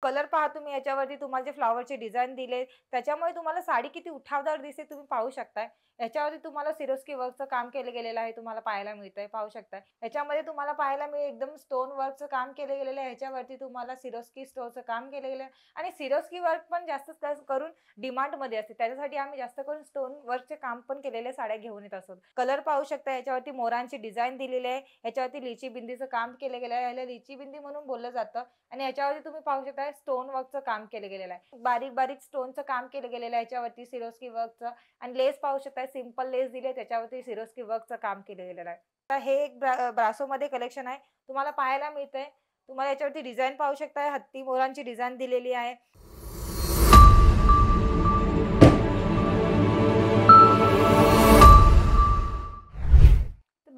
Colour पहा तुम्ही याच्यावरती तुम्हाला जे फ्लॉवरचे डिझाइन दिले, त्याच्यामुळे तुम्हाला साडी किती उठावदार दिसते तुम्ही पाहू शकताय. याच्यावरती तुम्हाला सिरोस्की वर्कचं काम केलं गेलेलं आहे, तुम्हाला पाहायला मिळतंय, पाहू शकताय. याच्यामध्ये तुम्हाला पाहायला मिळेल एकदम स्टोन वर्कचं काम केलं गेलेलं आहे. ह्याच्यावरती तुम्हाला सिरोस्की स्टोनचं काम केलं गेलं आहे आणि सिरोस्की वर्क पण जास्त करून डिमांडमध्ये असते. त्याच्यासाठी आम्ही जास्त करून स्टोन वर्कचे काम पण केलेल्या साड्या घेऊन येत असतो. कलर पाहू शकता याच्यावरती मोरांची डिझाइन दिलेली आहे. ह्याच्यावरती लिची बिंदीचं काम केलं गेलं आहे. ह्याला लिची बिंदी म्हणून बोललं जातं. आणि ह्याच्यावरती तुम्ही पाहू शकता स्टोन वर्कचं काम केलं गेलेलं आहे. बारीक-बारीक स्टोनचं काम केलं गेलेलं आहे ह्याच्यावरती सिरोस्की वर्कचं आणि लेस पाहू शकता सिंपल लेस दिली त्याच्यावरती सिरोस्की वर्कचं काम केलं गेलेलं आहे. तर हे एक ब्रासोमध्ये कलेक्शन आहे. तुम्हाला पाहायला मिळतंय. तुम्हाला याच्यावरती डिझाइन पाहू शकता हत्ती मोरांची डिझाइन दिलेली आहे.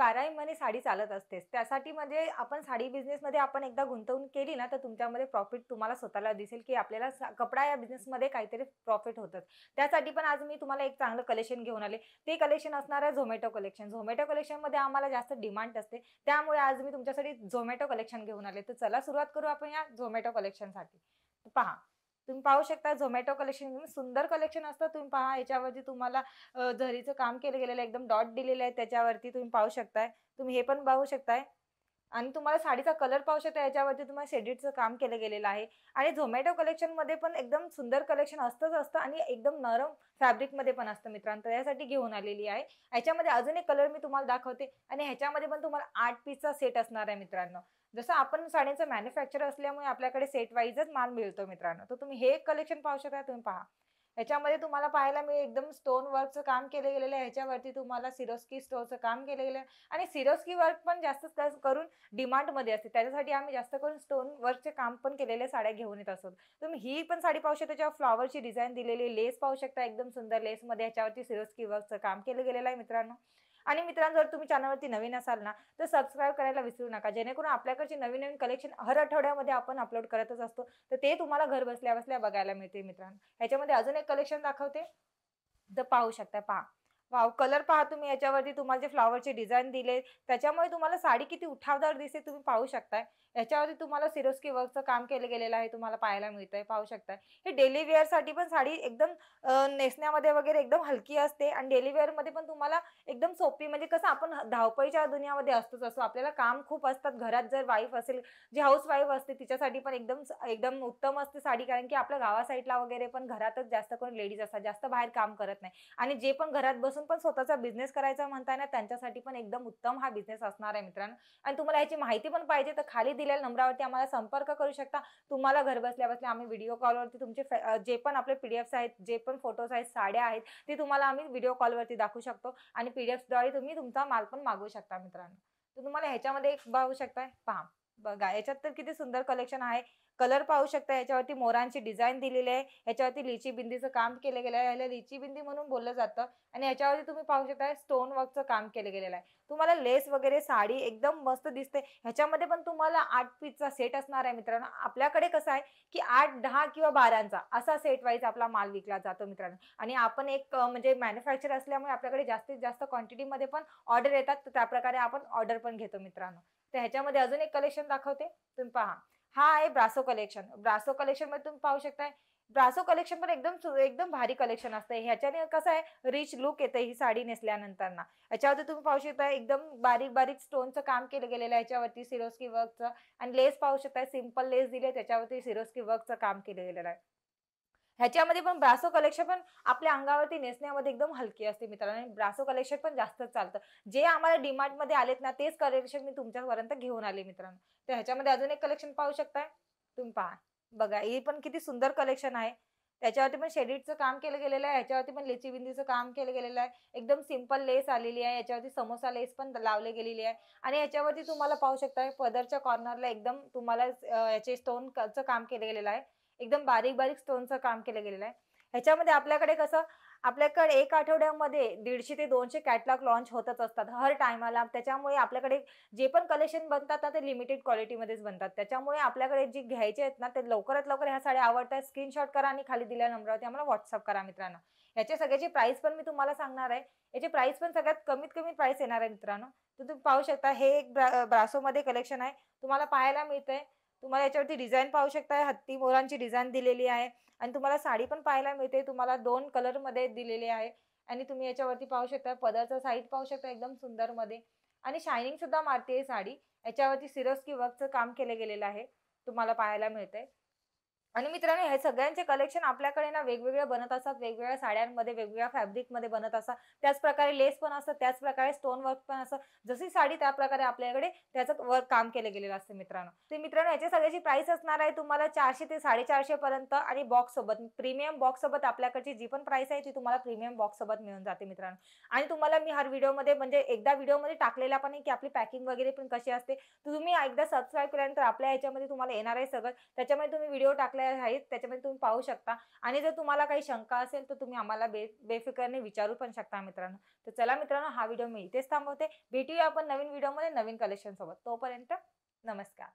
12ही महिने साडी चालत असतेच. त्यासाठी म्हणजे आपण साडी बिझनेसमध्ये आपण एकदा गुंतवणूक केली ना, तर तुमच्यामध्ये प्रॉफिट तुम्हाला स्वतःला दिसेल, की आपल्याला कपडा या बिझनेसमध्ये काहीतरी प्रॉफिट होतं. त्यासाठी पण आज मी तुम्हाला एक चांगलं कलेक्शन घेऊन आले. ते कलेक्शन असणार आहे झोमॅटो कलेक्शन. झोमॅटो कलेक्शनमध्ये आम्हाला जास्त डिमांड असते. त्यामुळे आज मी तुमच्यासाठी झोमॅटो कलेक्शन घेऊन आले. तर चला सुरुवात करू आपण या झोमॅटो कलेक्शनसाठी. पहा, तुम्ही पाहू शकता झोमॅटो कलेक्शन सुंदर कलेक्शन असतं. तुम्ही पहा याच्यावरती तुम्हाला जरीचं काम केलं गेलेलं आहे. एकदम डॉट दिलेले आहेत त्याच्यावरती तुम्ही पाहू शकताय. तुम्ही हे पण पाहू शकताय आणि तुम्हाला साडीचा कलर पाहू शकता याच्यावरती तुम्हाला शेडिडचं काम केलं गेलेलं आहे आणि झोमॅटो कलेक्शनमध्ये पण एकदम सुंदर कलेक्शन असतंच असतं आणि एकदम नरम फॅब्रिकमध्ये पण असतं मित्रांनो. तर यासाठी घेऊन आलेली आहे. ह्याच्यामध्ये अजून एक कलर मी तुम्हाला दाखवते आणि ह्याच्यामध्ये पण तुम्हाला 8 पीसचा सेट असणार आहे मित्रांनो. जसं आपण साड्यांचं मॅन्युफॅक्चर असल्यामुळे आपल्याकडे सेट वाईजच माल मिळतो मित्रांनो. तर तुम्ही हे कलेक्शन पाहू शकता. तुम्ही पहा. ह्याच्यामध्ये तुम्हाला पाहायला मिळेल एकदम स्टोन वर्कचं काम केलं गेलेलं आहे. ह्याच्यावरती तुम्हाला सिरोस्की स्टोनचं काम केलं गेलं आहे आणि सिरोस्की वर्क पण जास्त करून डिमांडमध्ये असते. त्याच्यासाठी आम्ही जास्त करून स्टोन वर्कचे काम पण केलेल्या साड्या घेऊन येत असतो. तुम्ही ही पण साडी पाहू शकता. त्याच्यावर फ्लॉवरची डिझाइन दिलेली लेस पाहू शकता. एकदम सुंदर लेसमध्ये ह्याच्यावरती सिरोस्की वर्कचं काम केलं गेलेलं आहे मित्रांनो. आणि मित्रांनो जर तुम्ही चॅनलवरती नवीन असाल ना, तर सबस्क्राईब करायला विसरू नका. जेणेकरून आपल्याकडचे नवीन-नवीन कलेक्शन हर आठवड्यामध्ये आपण अपलोड करतच असतो. तर ते तुम्हाला घर बसल्या-बसल्या बघायला मिळते मित्रांनो. ह्याच्यामध्ये अजून एक कलेक्शन दाखवते. तर पाहू शकता पहा. वॉव! कलर पहा तुम्ही याच्यावरती तुम्हाला जे फ्लॉवरचे डिझाइन दिले, त्याच्यामुळे तुम्हाला साडी किती उठावदार दिसते तुम्ही पाहू शकताय. याच्यावरती तुम्हाला सिरोस्की वर्कचं काम केलं गेलेलं आहे तुम्हाला पाहायला मिळतंय, पाहू शकताय. हे डेली वेअरसाठी पण साडी एकदम नेसण्यामध्ये वगैरे एकदम हलकी असते आणि डेली वेअरमध्ये पण तुम्हाला एकदम सोपी म्हणजे कसं आपण धावपळीच्या दुनियामध्ये असतोच असतो. आपल्याला काम खूप असतात. घरात जर वाईफ असेल, जी हाऊसवाईफ असते तिच्यासाठी पण एकदम एकदम उत्तम असते साडी कारण की आपल्या गावा साईडला वगैरे पण घरातच जास्त करून लेडीज असतात. जास्त बाहेर काम करत नाही आणि जे पण घरात बसून पण स्वतःचा बिझनेस करायचा म्हणताय ना, त्यांच्यासाठी पण एकदम उत्तम हा बिझनेस असणार आहे मित्रांनो. आणि तुम्हाला याची माहिती पण पाहिजे तर खाली दिलेल्या नंबरावरती आम्हाला संपर्क करू शकता. तुम्हाला घर बसल्या-बसल्या आम्ही व्हिडिओ कॉलवरती तुमचे जे पण आपले पी-डी-एफ्स आहेत, जे पण फोटोज आहेत, साड्या आहेत, ते तुम्हाला आम्ही व्हिडिओ कॉलवरती दाखवू शकतो आणि पी-डी-एफ्सद्वारे तुम्ही तुमचा माल पण मागवू शकता मित्रांनो. तर तुम्हाला ह्याच्यामध्ये एक पाहू शकताय, पहा. बघा याच्यात तर किती सुंदर कलेक्शन आहे. कलर पाहू शकता याच्यावरती मोरांची डिझाइन दिलेली आहे. ह्याच्यावरती लिची बिंदीचं काम केलं गेलं आहे. ह्याला लिची बिंदी म्हणून बोललं जातं आणि ह्याच्यावरती तुम्ही पाहू शकता स्टोन वर्कचं काम केलं गेलेलं आहे. तुम्हाला लेस वगैरे साडी एकदम मस्त दिसते. ह्याच्यामध्ये पण तुम्हाला 8 पीसचा सेट असणार आहे मित्रांनो. आपल्याकडे कसं आहे, की 8, 10 किंवा 12चा असा सेट वाईज आपला माल विकला जातो मित्रांनो. आणि आपण एक म्हणजे मॅन्युफॅक्चर असल्यामुळे आपल्याकडे जास्तीत जास्त क्वांटिटीमध्ये पण ऑर्डर येतात. तर त्याप्रकारे आपण ऑर्डर पण घेतो मित्रांनो. तर ह्याच्यामध्ये अजून एक कलेक्शन दाखवते. तुम्ही पहा. हा आहे ब्रासो कलेक्शन. ब्रासो कलेक्शनमध्ये तुम्ही पाहू शकताय. ब्रासो कलेक्शन पण एकदम भारी कलेक्शन असतं. ह्याच्याने कसं आहे रिच लूक येतं ही साडी नेसल्यानंतर ना. याच्यावरती तुम्ही पाहू शकता एकदम बारीक-बारीक स्टोनचं काम केलं गेलेलं आहे याच्यावरती सिरोस्की वर्कचं आणि लेस पाहू शकता सिंपल लेस दिली आहे त्याच्यावरती सिरोस्की वर्कचं काम केलं गेलेलं आहे. ह्याच्यामध्ये पण ब्रासो कलेक्शन पण आपल्या अंगावरती नेसण्यामध्ये एकदम हलकी असते मित्रांनो आणि ब्रासो कलेक्शन पण जास्तच चालतं. जे आम्हाला डिमांडमध्ये आलेत ना, तेच कलेक्शन मी तुमच्यापर्यंत घेऊन आले मित्रांनो. तर ह्याच्यामध्ये अजून एक कलेक्शन पाहू शकताय. तुम्ही पहा. बघा हे पण किती सुंदर कलेक्शन आहे. त्याच्यावरती पण शेडिडचं काम केलं गेलेलं आहे. ह्याच्यावरती पण लेची बिंदीचं काम केलं गेलेलं आहे. एकदम सिंपल लेस आलेली आहे. याच्यावरती समोसा लेस पण लावली गेलेली आहे आणि ह्याच्यावरती तुम्हाला पाहू शकता पदरच्या कॉर्नरला एकदम तुम्हाला याचे स्टोनचं काम केलं गेलेलं आहे. एकदम बारीक-बारीक स्टोनचं काम केलं गेलेलं आहे. ह्याच्यामध्ये आपल्याकडे कसं आपल्याकडे 1 आठवड्यामध्ये 150 ते 200 कॅटलॉग लॉन्च होतच असतात हर टाईमाला. त्याच्यामुळे आपल्याकडे जे पण कलेक्शन बनतात ना, ते लिमिटेड क्वालिटीमध्येच बनतात. त्याच्यामुळे आपल्याकडे जे घ्यायचे आहेत ना, ते लवकरात लवकर ह्या साड्या आवडतात स्क्रीनशॉट करा आणि खाली दिलेल्या नंबरवरती आम्हाला WhatsApp करा मित्रांनो. याच्या सगळ्याची प्राईस पण मी तुम्हाला सांगणार आहे. याची प्राईस पण सगळ्यात कमीत कमी प्राईस येणार आहे मित्रांनो. तर तुम्ही पाहू शकता हे एक ब्रासोमध्ये कलेक्शन आहे. तुम्हाला पाहायला मिळतंय तुम्हाला याच्यावरती डिझाइन पाहू शकता, हत्ती मोरांची डिझाइन दिलेली आहे आणि तुम्हाला साडी पण पाहायला मिळते. तुम्हाला 2 कलरमध्ये दिलेली आहे आणि तुम्ही याच्यावरती पाहू शकता पदरचा साईज पाहू शकता एकदम सुंदरमध्ये आणि शायनिंग सुद्धा मारते साडी. याच्यावरती सिरोस्की वर्कचं काम केलं गेलेलं आहे. तुम्हाला पाहायला मिळतंय. आणि मित्रांनो हे सगळ्यांचे कलेक्शन आपल्याकडे ना वेगवेगळे बनत असतात. वेगवेगळ्या साड्यांमध्ये, वेगवेगळ्या फॅब्रिकमध्ये बनत असतात. त्याचप्रकारे लेस पण असतं, त्याचप्रकारे स्टोन वर्क पण असतं. जशी साडी त्याप्रकारे आपल्याकडे त्याचं वर्क काम केलं गेलेलं असतं मित्रांनो. तर मित्रांनो याच्या सगळ्याची प्राईस असणार आहे तुम्हाला 400 ते 450 पर्यंत आणि बॉक्ससोबत. प्रीमियम बॉक्ससोबत आपल्याकडची जी पण प्राईस आहे ती तुम्हाला प्रीमियम बॉक्ससोबत मिळून जाते मित्रांनो. आणि तुम्हाला मी हर व्हिडिओमध्ये म्हणजे एकदा व्हिडिओमध्ये टाकलेला पण आहे, की आपली पॅकिंग वगैरे पण कशी असते. तुम्ही एकदा सबस्क्राईब केल्यानंतर आपल्या ह्याच्यामध्ये तुम्हाला येणार आहे सगळं. त्याच्यामध्ये तुम्ही व्हिडिओ टाकले आहेत, त्याच्यामध्ये तुम्ही पाहू शकता आणि जर तुम्हाला काही शंका असेल, तर तुम्ही आम्हाला बेफिकरने विचारू पण शकता मित्रांनो. तर चला मित्रांनो, हा व्हिडिओ मी इथेच थांबवते. भेटूया आपण नवीन व्हिडिओमध्ये नवीन कलेक्शन सोबत. तोपर्यंत नमस्कार.